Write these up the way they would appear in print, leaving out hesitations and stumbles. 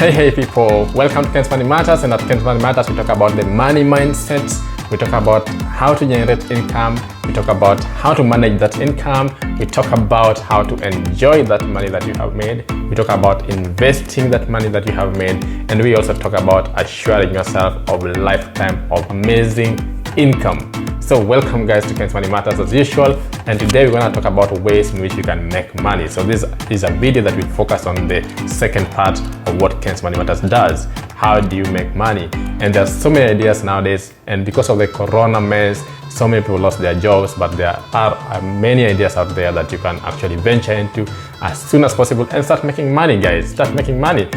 Hey people, welcome to Ken's Money Matters, and at Ken's Money Matters we talk about the money mindset, we talk about how to generate income, we talk about how to manage that income, we talk about how to enjoy that money that you have made, we talk about investing that money that you have made, and we also talk about assuring yourself of a lifetime of amazing income. So welcome guys to Ken's Money Matters as usual, and today we're going to talk about ways in which you can make money. So this is a video that will focus on the second part of what Ken's Money Matters does. How do you make money? And there's so many ideas nowadays, and because of the corona mess, so many people lost their jobs, but there are many ideas out there that you can actually venture into as soon as possible and start making money, guys. Start making money.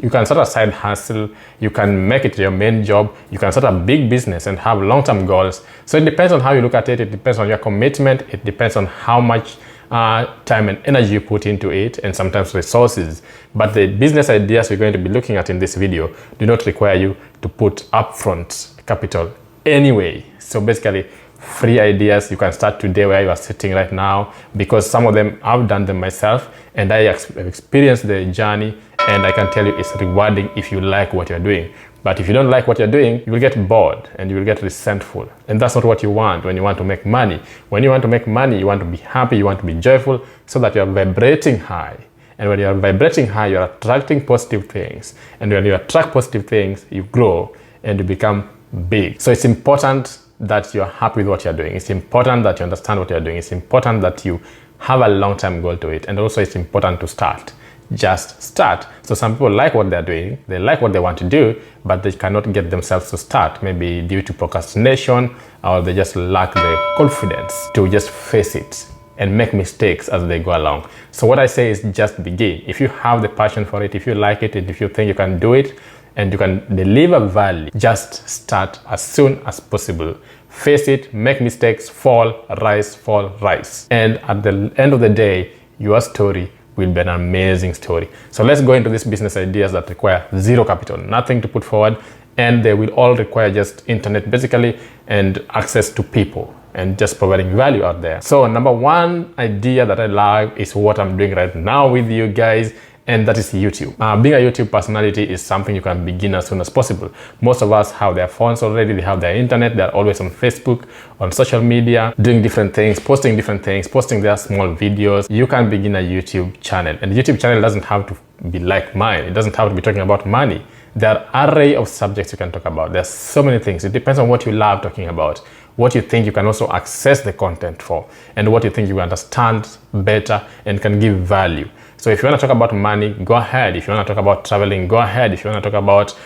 You can start a side hustle, you can make it your main job, you can start a big business and have long-term goals. So it depends on how you look at it, it depends on your commitment, it depends on how much time and energy you put into it, and sometimes resources. But the business ideas we're going to be looking at in this video do not require you to put upfront capital anyway. So basically, free ideas you can start today where you are sitting right now, because some of them I've done them myself and I experienced the journey, and I can tell you it's rewarding if you like what you're doing. But if you don't like what you're doing, you will get bored and you will get resentful, and that's not what you want when you want to make money. When you want to make money, you want to be happy, you want to be joyful, so that you're vibrating high. And when you're vibrating high, you're attracting positive things, and when you attract positive things, you grow and you become big. So it's important that you're happy with what you're doing. It's important that you understand what you're doing. It's important that you have a long-term goal to it, and also it's important to start. Just start. So some people like what they're doing, they like what they want to do, but they cannot get themselves to start, maybe due to procrastination, or they just lack the confidence to just face it and make mistakes as they go along. So what I say is just begin. If you have the passion for it, if you like it, and if you think you can do it and you can deliver value, just start as soon as possible. Face it, make mistakes, fall, rise. And at the end of the day, your story will be an amazing story. So let's go into these business ideas that require zero capital, nothing to put forward, and they will all require just internet basically and access to people and just providing value out there. So number one idea that I love is what I'm doing right now with you guys, and that is YouTube. Being a YouTube personality is something you can begin as soon as possible. Most of us have their phones already, they have their internet, they're always on Facebook, on social media, doing different things, posting their small videos. You can begin a YouTube channel, and the YouTube channel doesn't have to be like mine. It doesn't have to be talking about money. There are an array of subjects you can talk about. There's so many things. It depends on what you love talking about, what you think you can also access the content for, and what you think you understand better and can give value. So if you want to talk about money, go ahead. If you want to talk about traveling, go ahead. If you want to talk about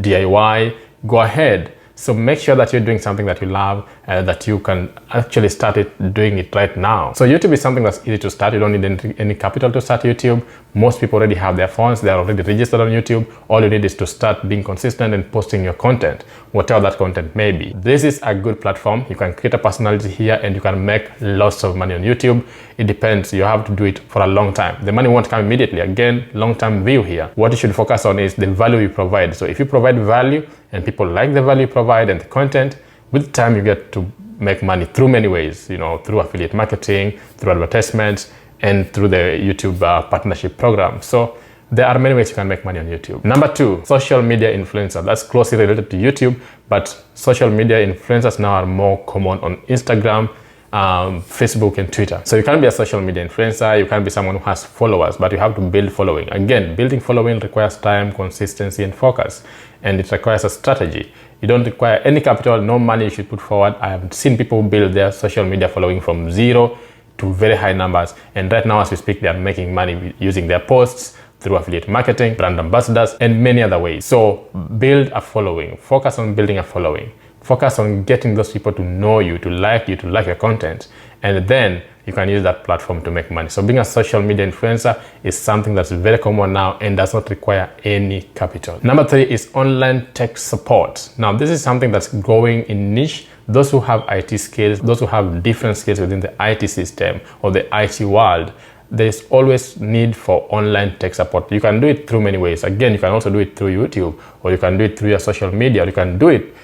DIY, go ahead. So make sure that you're doing something that you love, that you can actually start doing it right now. So YouTube is something that's easy to start. You don't need any capital to start YouTube. Most people already have their phones. They're already registered on YouTube. All you need is to start being consistent and posting your content, whatever that content may be. This is a good platform. You can create a personality here and you can make lots of money on YouTube. It depends. You have to do it for a long time. The money won't come immediately. Again, long-term view here. What you should focus on is the value you provide. So if you provide value and people like the value you provide and the content, with time you get to make money through many ways, through affiliate marketing, through advertisements, and through the YouTube partnership program. So there are many ways you can make money on YouTube. Number two, social media influencer. That's closely related to YouTube, but social media influencers now are more common on Instagram, Facebook, and Twitter. So you can be a social media influencer, you can be someone who has followers, but you have to build following. Again, building following requires time, consistency, and focus, and it requires a strategy. You don't require any capital, no money you should put forward. I have seen people build their social media following from zero to very high numbers, and right now as we speak, they are making money using their posts, through affiliate marketing, brand ambassadors, and many other ways. So build a following, focus on building a following. Focus on getting those people to know you, to like your content, and then you can use that platform to make money. So being a social media influencer is something that's very common now and does not require any capital. Number three is online tech support. Now this is something that's growing in niche. Those who have IT skills, those who have different skills within the IT system or the IT world, there's always need for online tech support. You can do it through many ways. Again, you can also do it through YouTube, or you can do it through your social media, or you can do it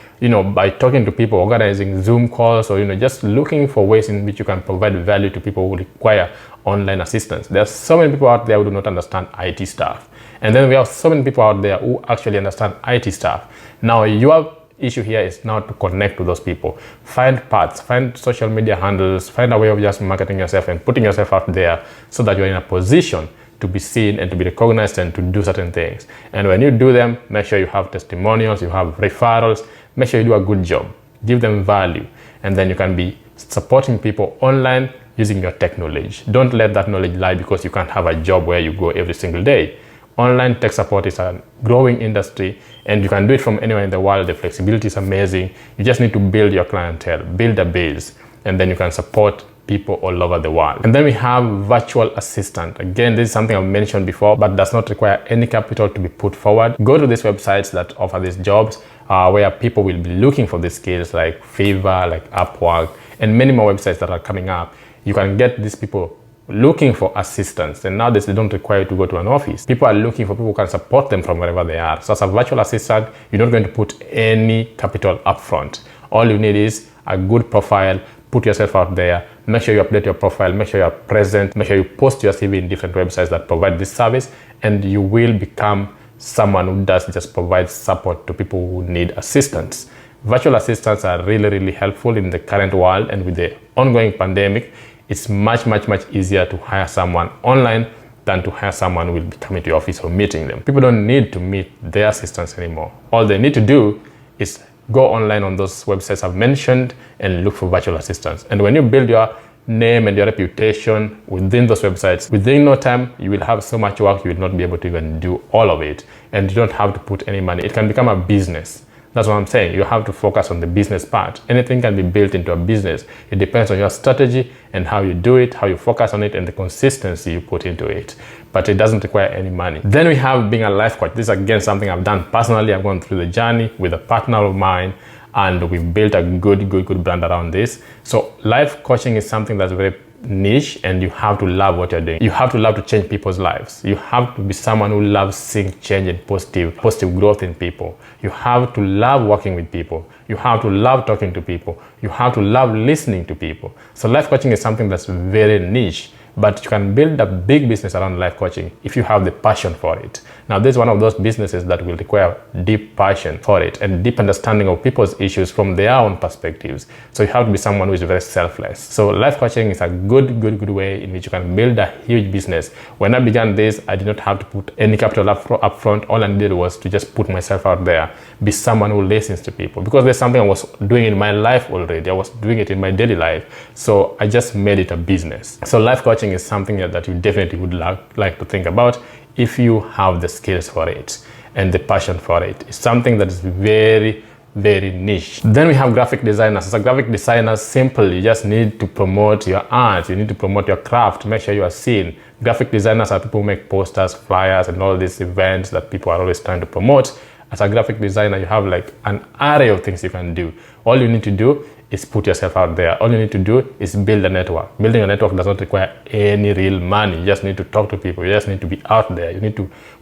by talking to people, organizing Zoom calls, or, just looking for ways in which you can provide value to people who require online assistance. There are so many people out there who do not understand IT stuff. And then we have so many people out there who actually understand IT stuff. Now, your issue here is now to connect to those people. Find paths, find social media handles, find a way of just marketing yourself and putting yourself out there so that you're in a position to be seen and to be recognized and to do certain things. And when you do them, make sure you have testimonials, you have referrals, make sure you do a good job, give them value, and then you can be supporting people online using your tech knowledge. Don't let that knowledge lie because you can't have a job where you go every single day. Online tech support is a growing industry and you can do it from anywhere in the world. The flexibility is amazing. You just need to build your clientele, build a base, and then you can support people all over the world. And then we have virtual assistant. Again, this is something I've mentioned before, but does not require any capital to be put forward. Go to these websites that offer these jobs where people will be looking for these skills like Fiverr, like Upwork, and many more websites that are coming up. You can get these people looking for assistance, and nowadays they don't require you to go to an office. People are looking for people who can support them from wherever they are. So as a virtual assistant, you're not going to put any capital upfront. All you need is a good profile. Put yourself out there, make sure you update your profile, make sure you're present, make sure you post your CV in different websites that provide this service, and you will become someone who does just provide support to people who need assistance. Virtual assistants are really, really helpful in the current world, and with the ongoing pandemic, it's much, much, much easier to hire someone online than to hire someone who will be coming to your office or meeting them. People don't need to meet their assistants anymore. All they need to do is go online on those websites I've mentioned and look for virtual assistants. And when you build your name and your reputation within those websites, within no time, you will have so much work, you will not be able to even do all of it. And you don't have to put any money. It can become a business. That's what I'm saying. You have to focus on the business part. Anything can be built into a business. It depends on your strategy and how you do it, how you focus on it, and the consistency you put into it. But it doesn't require any money. Then we have being a life coach. This is again something I've done personally. I've gone through the journey with a partner of mine, and we've built a good brand around this. So life coaching is something that's very niche, and you have to love what you're doing. You have to love to change people's lives. You have to be someone who loves seeing change and positive growth in people. You have to love working with people. You have to love talking to people. You have to love listening to people. So life coaching is something that's very niche, but you can build a big business around life coaching if you have the passion for it. Now, this is one of those businesses that will require deep passion for it and deep understanding of people's issues from their own perspectives. So you have to be someone who is very selfless. So life coaching is a good way in which you can build a huge business. When I began this, I did not have to put any capital up front. All I needed was to just put myself out there, be someone who listens to people, because there's something I was doing in my life already. I was doing it in my daily life. So I just made it a business. So life coaching is something that you definitely would like to think about if you have the skills for it and the passion for it. It's something that is very niche. Then we have graphic designers. As a graphic designer, simple, you just need to promote your art, you need to promote your craft, make sure you are seen. Graphic designers are people who make posters, flyers, and all these events that people are always trying to promote. As a graphic designer, you have like an array of things you can do. All you need to do is put yourself out there. All you need to do is build a network. Building a network does not require any real money. You just need to talk to people. You just need to be out there.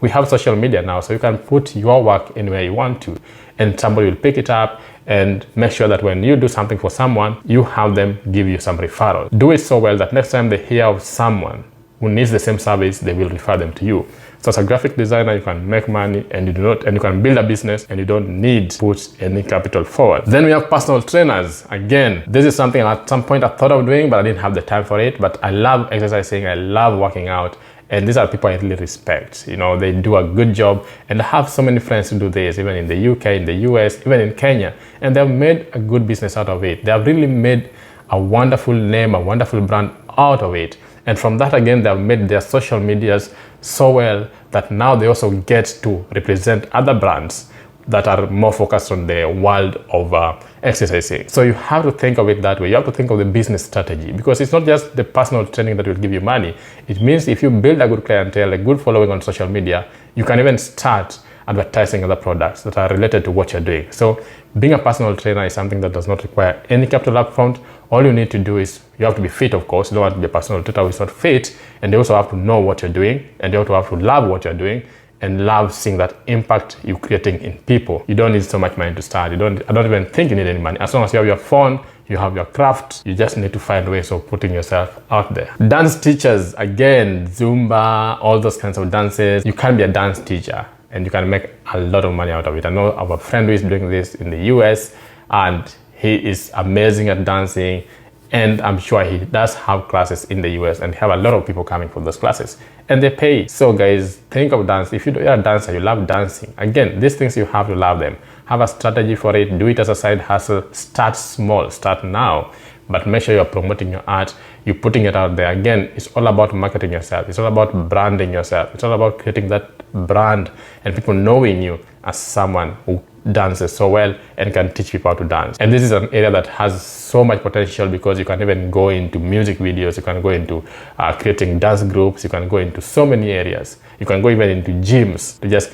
We have social media now, so you can put your work anywhere you want to, and somebody will pick it up and make sure that when you do something for someone, you have them give you some referral. Do it so well that next time they hear of someone who needs the same service, they will refer them to you. So as a graphic designer, you can make money and you can build a business and you don't need to put any capital forward. Then we have personal trainers. Again, this is something at some point I thought of doing, but I didn't have the time for it. But I love exercising, I love working out. And these are people I really respect. They do a good job, and I have so many friends who do this, even in the UK, in the US, even in Kenya. And they've made a good business out of it. They have really made a wonderful name, a wonderful brand out of it. And from that, again, they've made their social medias so well that now they also get to represent other brands that are more focused on the world of exercising. So you have to think of it that way. You have to think of the business strategy, because it's not just the personal training that will give you money. It means if you build a good clientele, a good following on social media, you can even start advertising other products that are related to what you're doing. So being a personal trainer is something that does not require any capital upfront. All you need to do is, you have to be fit, of course. You don't want to be a personal trainer who is not fit, and you also have to know what you're doing, and you also have to love what you're doing, and love seeing that impact you're creating in people. You don't need so much money to start. I don't even think you need any money. As long as you have your phone, you have your craft, you just need to find ways of putting yourself out there. Dance teachers, again, Zumba, all those kinds of dances. You can be a dance teacher and you can make a lot of money out of it. I know our friend who is doing this in the US, and he is amazing at dancing, and I'm sure he does have classes in the US and have a lot of people coming for those classes, and they pay. So guys, think of dance. If you're a dancer, you love dancing, again, these things, you have to love them. Have a strategy for it. Do it as a side hustle. Start small. Start now. But make sure you're promoting your art. You're putting it out there. Again, it's all about marketing yourself. It's all about branding yourself. It's all about creating that brand and people knowing you as someone who dances so well and can teach people how to dance. And this is an area that has so much potential, because you can even go into music videos, you can go into creating dance groups, you can go into so many areas. You can go even into gyms to just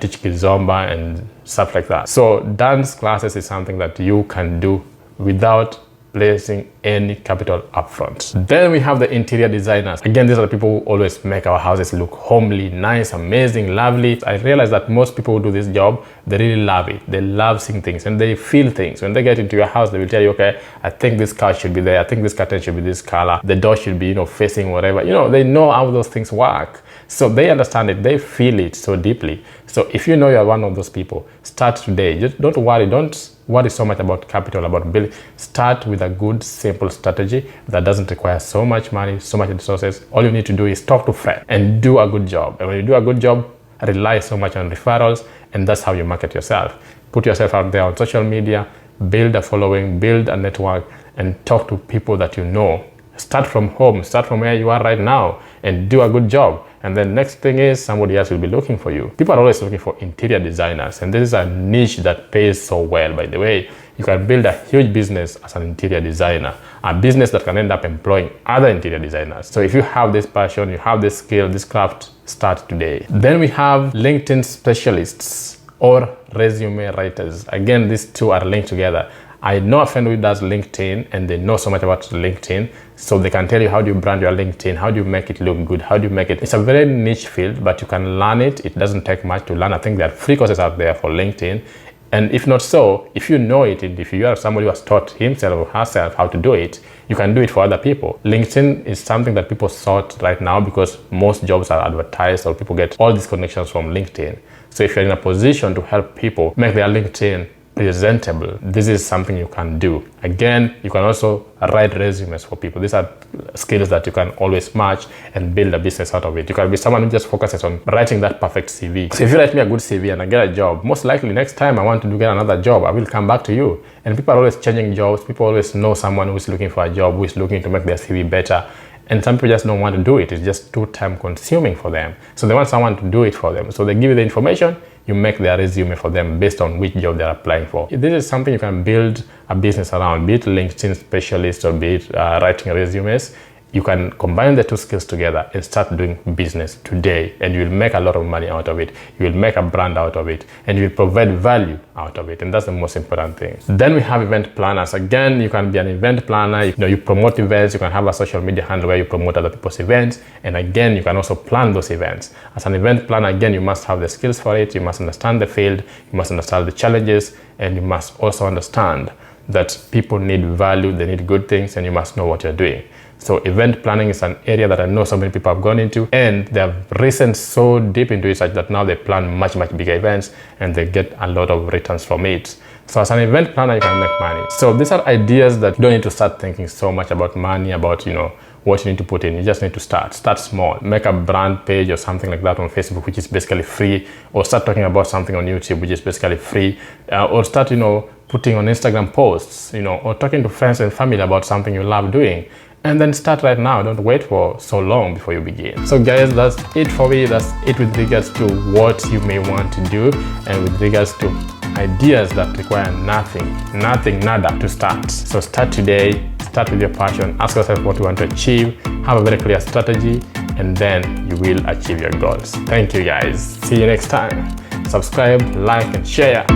teach kizomba and stuff like that. So dance classes is something that you can do without placing any capital upfront. Then we have the interior designers. Again, these are the people who always make our houses look homely, nice, amazing, lovely. I realize that most people who do this job, they really love it. They love seeing things and they feel things. When they get into your house, they will tell you, okay, I think this couch should be there. I think this curtain should be this color. The door should be, facing whatever. They know how those things work. So they understand it. They feel it so deeply. So if you know you're one of those people, start today. Just don't worry. Don't worry so much about capital, about building. Start with a good, simple strategy that doesn't require so much money, so much resources. All you need to do is talk to friends and do a good job. And when you do a good job, rely so much on referrals, and that's how you market yourself. Put yourself out there on social media, build a following, build a network, and talk to people that you know. Start from home, start from where you are right now, and do a good job. And then next thing is somebody else will be looking for you. People are always looking for interior designers, and this is a niche that pays so well, by the way. You can build a huge business as an interior designer, a business that can end up employing other interior designers. So if you have this passion, you have this skill, this craft, start today. Then we have LinkedIn specialists or resume writers. Again, these two are linked together. I know a friend who does LinkedIn, and they know so much about LinkedIn, so they can tell you how do you brand your LinkedIn, how do you make it look good, how do you make it. It's a very niche field, but you can learn it. It doesn't take much to learn. I think there are free courses out there for LinkedIn. And if not so, if you know it, and if you are somebody who has taught himself or herself how to do it, you can do it for other people. LinkedIn is something that people sought right now because most jobs are advertised, or people get all these connections from LinkedIn. So if you're in a position to help people make their LinkedIn presentable, this is something you can do. Again, you can also write resumes for people. These are skills that you can always match and build a business out of it. You can be someone who just focuses on writing that perfect CV. So if you write me a good CV and I get a job, most likely next time I want to get another job, I will come back to you. And people are always changing jobs. People always know someone who is looking for a job, who is looking to make their CV better. And some people just don't want to do it. It's just too time consuming for them. So they want someone to do it for them. So they give you the information, you make their resume for them based on which job they're applying for. This is something you can build a business around, be it LinkedIn specialist or be it writing resumes. You can combine the two skills together and start doing business today, and you will make a lot of money out of it. You will make a brand out of it, and you will provide value out of it, and that's the most important thing. Then we have event planners. Again, you can be an event planner. You promote events. You can have a social media handle where you promote other people's events, and again, you can also plan those events. As an event planner, again, you must have the skills for it. You must understand the field. You must understand the challenges, and you must also understand that people need value. They need good things, and you must know what you're doing. So event planning is an area that I know so many people have gone into, and they have risen so deep into it such that now they plan much bigger events and they get a lot of returns from it. So as an event planner, you can make money. So these are ideas that you don't need to start thinking so much about money, about what you need to put in. You just need to start small. Make a brand page or something like that on Facebook, which is basically free, or start talking about something on YouTube, which is basically free, or start putting on Instagram posts, or talking to friends and family about something you love doing. And then start right now. Don't wait for so long before you begin. So guys, that's it for me. That's it with regards to what you may want to do, and with regards to ideas that require nada to start. So start today, start with your passion, ask yourself what you want to achieve, have a very clear strategy, and then you will achieve your goals. Thank you guys. See you next time. Subscribe, like, and share.